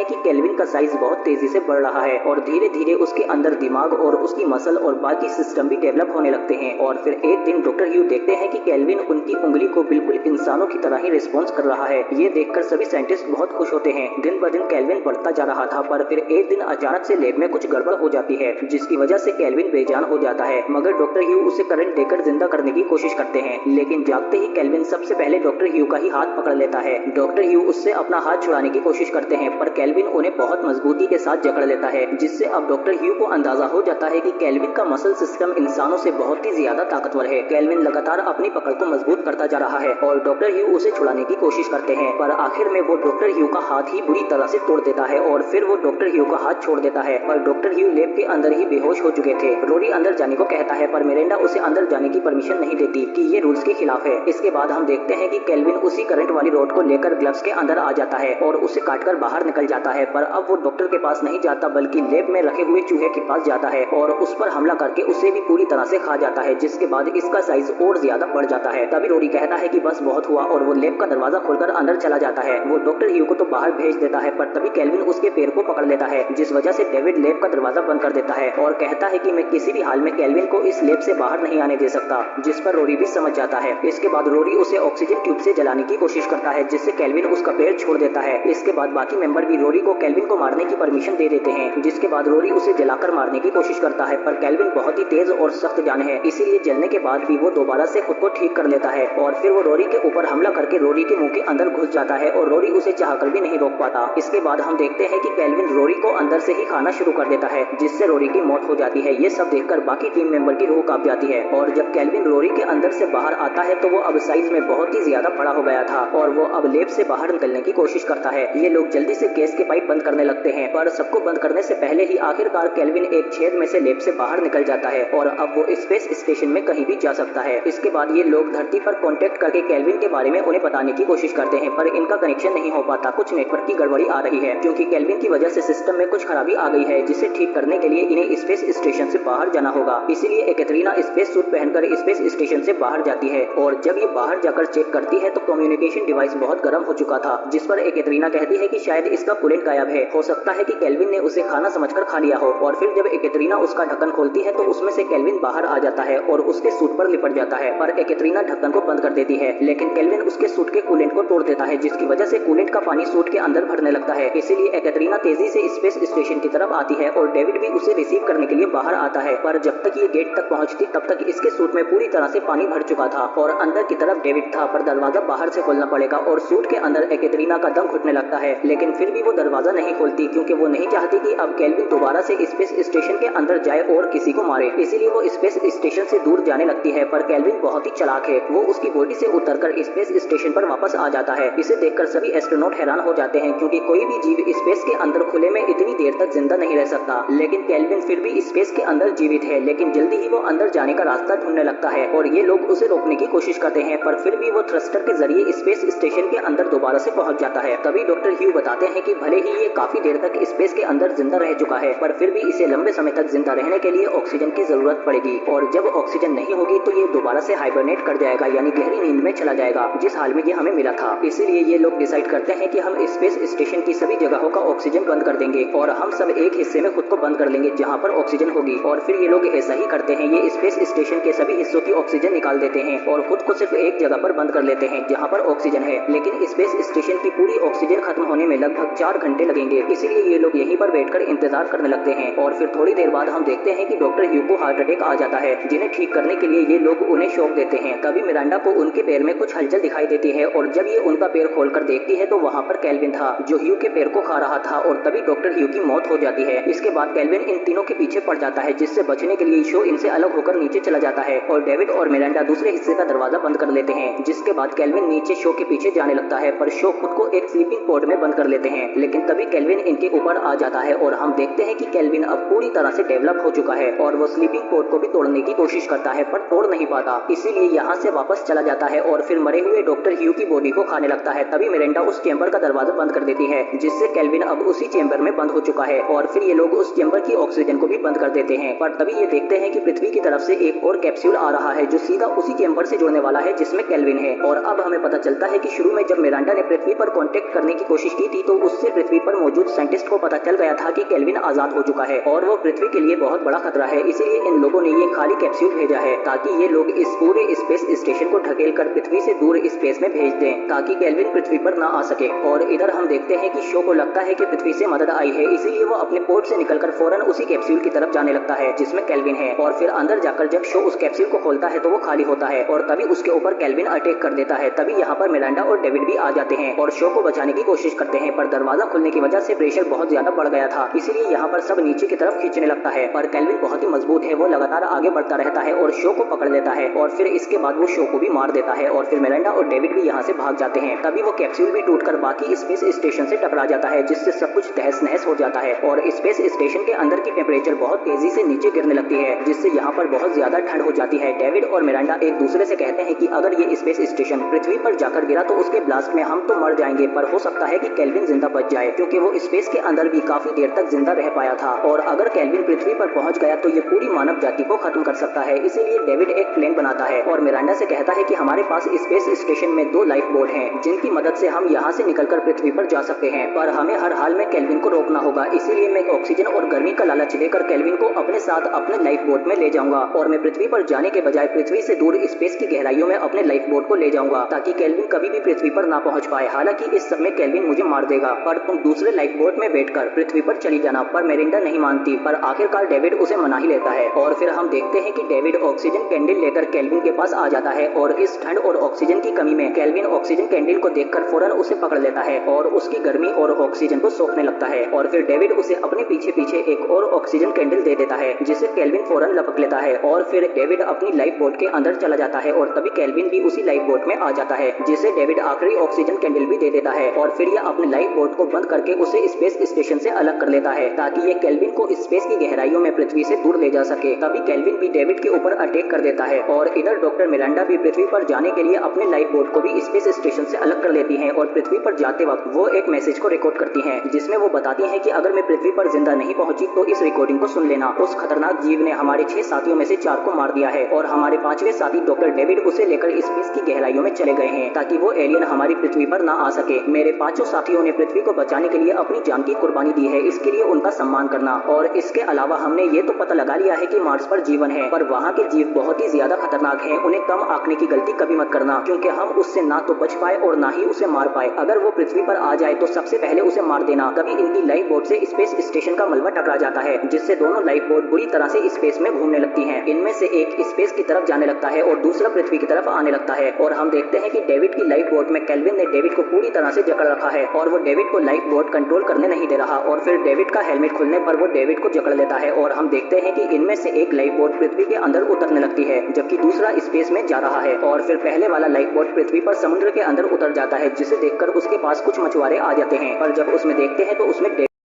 है कि केल्विन का साइज बहुत तेजी से बढ़ रहा है और धीरे धीरे उसके अंदर दिमाग और उसकी मसल और बाकी सिस्टम भी डेवलप होने लगते हैं। और फिर एक दिन डॉक्टर ह्यू देखते हैं कि केल्विन उनकी उंगली को बिल्कुल इंसानों की तरह ही रिस्पॉन्स कर रहा है। ये देखकर सभी साइंटिस्ट बहुत खुश होते हैं। दिन ब दिन केल्विन बढ़ता जा रहा था, पर फिर एक दिन अचानक से लैब में कुछ गड़बड़ हो जाती है, जिसकी वजह से केल्विन बेजान हो जाता है। मगर डॉक्टर ह्यू उसे करंट देकर जिंदा करने की कोशिश करते हैं, लेकिन जागते ही केल्विन सबसे पहले डॉक्टर ह्यू का ही हाथ पकड़ लेता है। डॉक्टर ह्यू उससे अपना हाथ छुड़ाने की कोशिश करते हैं, पर केल्विन उन्हें बहुत मजबूती के साथ जकड़ लेता है, जिससे अब डॉक्टर ह्यू को अंदाजा हो जाता है कि केल्विन का मसल सिस्टम इंसानों से बहुत ही ज्यादा ताकतवर है। केल्विन लगातार अपनी पकड़ को मजबूत करता जा रहा है और डॉक्टर ह्यू उसे छुड़ाने की कोशिश करते हैं, पर आखिर में वो डॉक्टर ह्यू का हाथ ही बुरी तरह से तोड़ देता है और फिर वो डॉक्टर ह्यू का हाथ छोड़ देता है। और डॉक्टर ह्यू लैब के अंदर ही बेहोश हो चुके थे। रोरी अंदर जाने को कहता है, पर मिरांडा उसे अंदर जाने की परमिशन नहीं देती कि ये रूल्स के खिलाफ है। इसके बाद हम देखते हैं कि केल्विन उसी करंट वाली रॉड को लेकर ग्लव्स के अंदर आ जाता है और उसे काटकर बाहर निकल जाता है। पर अब वो डॉक्टर के पास नहीं जाता, बल्कि लैब में रखे हुए चूहे के पास जाता है और उस पर हमला करके उसे भी पूरी तरह से खा जाता है, जिसके बाद इसका साइज और ज्यादा बढ़ जाता है। तभी रोरी कहता है कि बस बहुत हुआ और वो लैब का दरवाजा खोलकर अंदर चला जाता है। वो डॉक्टर ह्यू को तो बाहर भेज देता है, पर तभी केल्विन उसके पैर को पकड़ लेता है, जिस वजह से डेविड लैब का दरवाजा बंद कर देता है और कहता है कि मैं किसी भी हाल में केल्विन को इस लैब से बाहर नहीं आने दे सकता, जिस पर रोरी भी समझ जाता है। इसके बाद रोरी उसे ऑक्सीजन ट्यूब से जलाने की कोशिश करता है, जिससे केल्विन उसका पैर छोड़ देता है। इसके बाद बाकी मेंबर भी रोरी को केल्विन को मारने की परमिशन दे देते हैं, जिसके बाद रोरी उसे जलाकर मारने की कोशिश करता है, पर केल्विन बहुत ही तेज और सख्त जान है, इसीलिए जलने के बाद भी वो दोबारा से खुद को ठीक कर लेता है और फिर वो रोरी के ऊपर हमला करके रोरी के मुंह के अंदर घुस जाता है और रोरी उसे चाहकर भी नहीं रोक पाता। इसके बाद हम देखते हैं कि केल्विन रोरी को अंदर से ही खाना शुरू कर देता है, जिससे रोरी की मौत हो जाती है। ये सब देखकर बाकी टीम मेंबर की रूह कांप जाती है और जब केल्विन रोरी के अंदर से बाहर आता है तो वो अब साइज में बहुत ही ज्यादा बड़ा हो गया था और वो अब लैब से बाहर निकलने की कोशिश करता है। ये लोग जल्दी से गैस के पाइप बंद करने लगते हैं, पर सबको बंद करने से पहले ही आखिरकार केल्विन एक छेद में से लैब से बाहर निकल जाता है और अब वो स्पेस स्टेशन में कहीं भी जा सकता है। इसके बाद ये लोग धरती पर कांटेक्ट करके केल्विन के बारे में उन्हें बताने की कोशिश करते हैं, पर इनका कनेक्शन नहीं हो पाता। कुछ नेटवर्क की गड़बड़ी आ रही है, क्योंकि केल्विन की वजह से सिस्टम में कुछ खराबी आ गई है, जिसे ठीक करने के लिए इन्हें स्पेस स्टेशन से बाहर जाना होगा। इसीलिए एकैटरीना स्पेस सूट पहनकर स्पेस स्टेशन से बाहर जाती है और जब ये बाहर जाकर चेक करती है तो कम्युनिकेशन डिवाइस बहुत गर्म हो चुका था, जिस पर एकैटरीना कहती है कि शायद इसका कूलेंट गायब है। हो सकता है कि केल्विन ने उसे खाना समझकर खा लिया हो। और फिर जब एकैटरीना उसका ढक्कन खोलती है तो उसमें से केल्विन बाहर आ जाता है और उसके सूट पर लिपट जाता है, पर एकैटरीना ढक्कन को बंद कर देती है, लेकिन केल्विन उसके सूट के कूलेंट को तोड़ देता है, जिसकी वजह से कूलेंट का पानी सूट के अंदर भरने लगता है। इसीलिए एकैटरीना तेजी से स्पेस स्टेशन की तरफ आती है और डेविड भी उसे रिसीव करने के लिए बाहर आता है, पर जब तक ये गेट तक पहुंचती तब तक इसके सूट में पूरी तरह से पानी भर चुका था और अंदर की तरफ डेविड था, पर दरवाजा बाहर से खोलना पड़ेगा और सूट के अंदर एकैटरीना का दम घुटने लगता है। लेकिन फिर भी वो दरवाजा नहीं खोलती, क्योंकि वो नहीं चाहती कि अब केल्विन दोबारा से स्पेस स्टेशन के अंदर जाए और किसी को मारे। इसीलिए वो स्पेस स्टेशन से दूर जाने लगती है, पर केल्विन बहुत ही चालाक है। वो उसकी बॉडी से उतरकर स्पेस स्टेशन पर वापस आ जाता है। इसे देखकर सभी एस्ट्रोनॉट हैरान हो जाते हैं, क्योंकि कोई भी जीव स्पेस के अंदर खुले में इतनी देर तक जिंदा नहीं रह सकता। लेकिन केल्विन फिर भी स्पेस के अंदर जीवित है, लेकिन जल्दी ही वो अंदर जाने का रास्ता ढूंढने लगता है और ये लोग उसे रोकने की कोशिश करते हैं, पर फिर भी वो थ्रस्टर के जरिए स्पेस स्टेशन के अंदर दोबारा से पहुंच जाता है। तभी डॉक्टर ह्यू बताते हैं कि भले ही ये काफी देर तक स्पेस के अंदर जिंदा रह चुका है, पर फिर भी इसे लंबे समय तक जिंदा रहने के लिए ऑक्सीजन की जरूरत पड़ेगी और जब ऑक्सीजन नहीं होगी तो ये दोबारा से हाइबरनेट कर जाएगा, यानी गहरी नींद में चला जाएगा, जिस हाल में ये हमें मिला था। इसीलिए ये लोग डिसाइड करते हैं कि हम स्पेस स्टेशन की सभी जगहों का ऑक्सीजन बंद कर देंगे और हम सब एक हिस्से में खुद को बंद कर लेंगे जहाँ पर ऑक्सीजन होगी। और फिर ये लोग ऐसा ही करते हैं, ये स्पेस स्टेशन के सभी हिस्सों की ऑक्सीजन निकाल देते हैं और खुद को सिर्फ एक जगह पर बंद कर लेते हैं जहाँ पर ऑक्सीजन है। लेकिन स्पेस स्टेशन की पूरी ऑक्सीजन खत्म होने में लगभग 4 घंटे लगेंगे, इसीलिए ये लोग यहीं पर बैठकर इंतजार करने लगते हैं। और फिर थोड़ी देर बाद हम देखते हैं कि डॉक्टर ह्यू को हार्ट अटैक आ जाता है, जिन्हें ठीक करने के लिए ये लोग उन्हें शॉक देते हैं। तभी मिरांडा को उनके पैर में कुछ हलचल दिखाई देती है और जब ये उनका पैर खोलकर देखती है तो वहाँ पर केल्विन था, जो ह्यू के पैर को खा रहा था और तभी डॉक्टर ह्यू की मौत हो जाती है। इसके बाद केल्विन इन तीनों के पीछे पड़ जाता है, जिससे बचने के लिए शो इनसे अलग होकर नीचे चला जाता है और डेविड और मिरांडा दूसरे हिस्से का दरवाजा बंद कर लेते हैं। जिसके बाद केल्विन नीचे शो के पीछे जाने लगता है, पर शो खुद को एक स्लीपिंग पॉड में बंद कर लेते हैं। लेकिन तभी केल्विन इनके ऊपर आ जाता है और हम देखते हैं कि केल्विन अब पूरी तरह से डेवलप हो चुका है और वो स्लीपिंग पॉड को भी तोड़ने की कोशिश करता है, पर तोड़ नहीं पाता। इसीलिए यहाँ से वापस चला जाता है और फिर मरे हुए डॉक्टर ह्यू की बॉडी को खाने लगता है। तभी मिरांडा उस चेंबर का दरवाजा बंद कर देती है, जिससे केल्विन अब उसी चेंबर में बंद हो चुका है और फिर ये लोग उस चेंबर की ऑक्सीजन को भी बंद कर देते हैं। पर तभी ये देखते हैं कि पृथ्वी की तरफ से एक और कैप्सूल आ रहा है, जो सीधा उसी चेंबर से जुड़ने वाला है जिसमें केल्विन है। और अब हमें पता चलता है कि शुरू में जब मिरांडा ने पृथ्वी पर कांटेक्ट करने की कोशिश की थी तो उससे से पृथ्वी पर मौजूद साइंटिस्ट को पता चल गया था कि केल्विन आजाद हो चुका है और वो पृथ्वी के लिए बहुत बड़ा खतरा है। इसीलिए इन लोगों ने ये खाली कैप्सूल भेजा है ताकि ये लोग इस पूरे स्पेस स्टेशन को ढकेल कर पृथ्वी से दूर स्पेस में भेज दें ताकि केल्विन पृथ्वी पर ना आ सके। और इधर हम देखते हैं कि शो को लगता है कि पृथ्वी से मदद आई है, इसीलिए वो अपने पोर्ट से निकलकर फौरन उसी कैप्सूल की तरफ जाने लगता है जिसमें केल्विन है। और फिर अंदर जाकर जब शो उस कैप्सूल को खोलता है तो वो खाली होता है और तभी उसके ऊपर केल्विन अटैक कर देता है। तभी यहाँ पर मिरांडा और डेविड भी आ जाते हैं और शो को बचाने की कोशिश करते हैं, पर दरवाजा खुलने की वजह से प्रेशर बहुत ज्यादा बढ़ गया था, इसीलिए यहाँ पर सब नीचे की तरफ खींचने लगता है। पर केल्विन बहुत ही मजबूत है, वो लगातार आगे बढ़ता रहता है और शो को पकड़ लेता है और फिर इसके बाद वो शो को भी मार देता है और फिर मिरांडा और डेविड भी यहाँ से भाग जाते हैं। तभी वो कैप्सूल भी टूटकर बाकी स्पेस स्टेशन से टकरा जाता है जिससे सब कुछ तहस नहस हो जाता है और स्पेस स्टेशन के अंदर की टेम्परेचर बहुत तेजी से नीचे गिरने लगती है जिससे यहाँ पर बहुत ज्यादा ठंड हो जाती है। डेविड और मिरांडा एक दूसरे से कहते हैं कि अगर ये स्पेस स्टेशन पृथ्वी पर जाकर गिरा तो उसके ब्लास्ट में हम तो मर जाएंगे, पर हो सकता है कि केल्विन जिंदा बच जाए क्योंकि वो स्पेस के अंदर भी काफी देर तक जिंदा रह पाया था और अगर केल्विन पृथ्वी पर पहुंच गया तो ये पूरी मानव जाति को खत्म कर सकता है। इसीलिए डेविड एक प्लेन बनाता है और मिरांडा से कहता है कि हमारे पास स्पेस स्टेशन में 2 लाइफ बोट हैं जिनकी मदद से हम यहाँ से निकलकर पृथ्वी पर जा सकते हैं, पर हमें हर हाल में केल्विन को रोकना होगा। इसीलिए मैं ऑक्सीजन और गर्मी का लालच लेकर केल्विन को अपने साथ अपने लाइफ बोट में ले जाऊंगा और मैं पृथ्वी पर जाने के बजाय पृथ्वी से दूर स्पेस की गहराइयों में अपने लाइफ बोट को ले जाऊंगा ताकि केल्विन कभी भी पृथ्वी पर ना पहुंच पाए। हालांकि इस सब में केल्विन मुझे मार देगा, पर तुम दूसरे लाइफ बोट में बैठकर पृथ्वी पर चली जाना। पर मिरांडा नहीं मानती, पर आखिरकार डेविड उसे मना ही लेता है और फिर हम देखते हैं कि डेविड ऑक्सीजन कैंडल लेकर केल्विन के पास आ जाता है और इस ठंड और ऑक्सीजन की कमी में केल्विन ऑक्सीजन कैंडल को देखकर फौरन उसे पकड़ लेता है और उसकी गर्मी और ऑक्सीजन को सोखने लगता है और फिर डेविड उसे अपने पीछे पीछे एक और ऑक्सीजन कैंडल दे देता है जिसे केल्विन फौरन लपक लेता है और फिर डेविड अपनी लाइफ बोट के अंदर चला जाता है और तभी केल्विन भी उसी लाइफ बोट में आ जाता है जिसे डेविड आखिरी ऑक्सीजन कैंडल भी दे देता है और फिर यह अपनी लाइफ बोट को बंद करके उसे स्पेस स्टेशन से अलग कर लेता है ताकि ये केल्विन को स्पेस की गहराइयों में पृथ्वी से दूर ले जा सके। तभी केल्विन भी डेविड के ऊपर अटैक कर देता है और इधर डॉक्टर मिरांडा भी पृथ्वी पर जाने के लिए अपने लाइफ बोट को भी स्पेस स्टेशन से अलग कर लेती है और पृथ्वी पर जाते वक्त वो एक मैसेज को रिकॉर्ड करती है जिसमें वो बताती है कि अगर मैं पृथ्वी पर जिंदा नहीं पहुंची तो इस रिकॉर्डिंग को सुन लेना। उस खतरनाक जीव ने हमारे 6 साथियों में से 4 को मार दिया है और हमारे 5वें साथी डॉक्टर डेविड उसे लेकर स्पेस की गहराइयों में चले गए हैं ताकि वो एलियन हमारी पृथ्वी पर ना आ सके। मेरे 5 साथियों ने पृथ्वी को बचाने के लिए अपनी जान की कुर्बानी दी है, इसके लिए उनका सम्मान करना। और इसके अलावा हमने ये तो पता लगा लिया है कि मार्स पर जीवन है, पर वहाँ के जीव बहुत ही ज्यादा खतरनाक हैं, उन्हें कम आंकने की गलती कभी मत करना क्योंकि हम उससे ना तो बच पाए और ना ही उसे मार पाए। अगर वो पृथ्वी पर आ जाए तो सबसे पहले उसे मार देना। तभी इनकी लाइफ बोट से स्पेस स्टेशन का मलबा टकरा जाता है जिससे दोनों लाइफ बोट बुरी तरह से स्पेस में घूमने लगती हैं। इनमें से एक स्पेस की तरफ जाने लगता है और दूसरा पृथ्वी की तरफ आने लगता है और हम देखते हैं कि डेविड की लाइफ बोट में केल्विन ने डेविड को पूरी तरह से जकड़ रखा है और वो डेविड को लाइफ बोट कंट्रोल करने नहीं दे रहा और फिर डेविड का हेलमेट खुलने पर वो डेविड को जकड़ लेता है और हम देखते हैं कि इनमें से एक लाइफ बोट पृथ्वी के अंदर उतरने लगती है जबकि दूसरा स्पेस में जा रहा है और फिर पहले वाला लाइफ बोट पृथ्वी पर समुद्र के अंदर उतर जाता है जिसे देखकर उसके पास कुछ मछुआरे आ जाते हैं, पर जब उसमें देखते हैं तो उसमें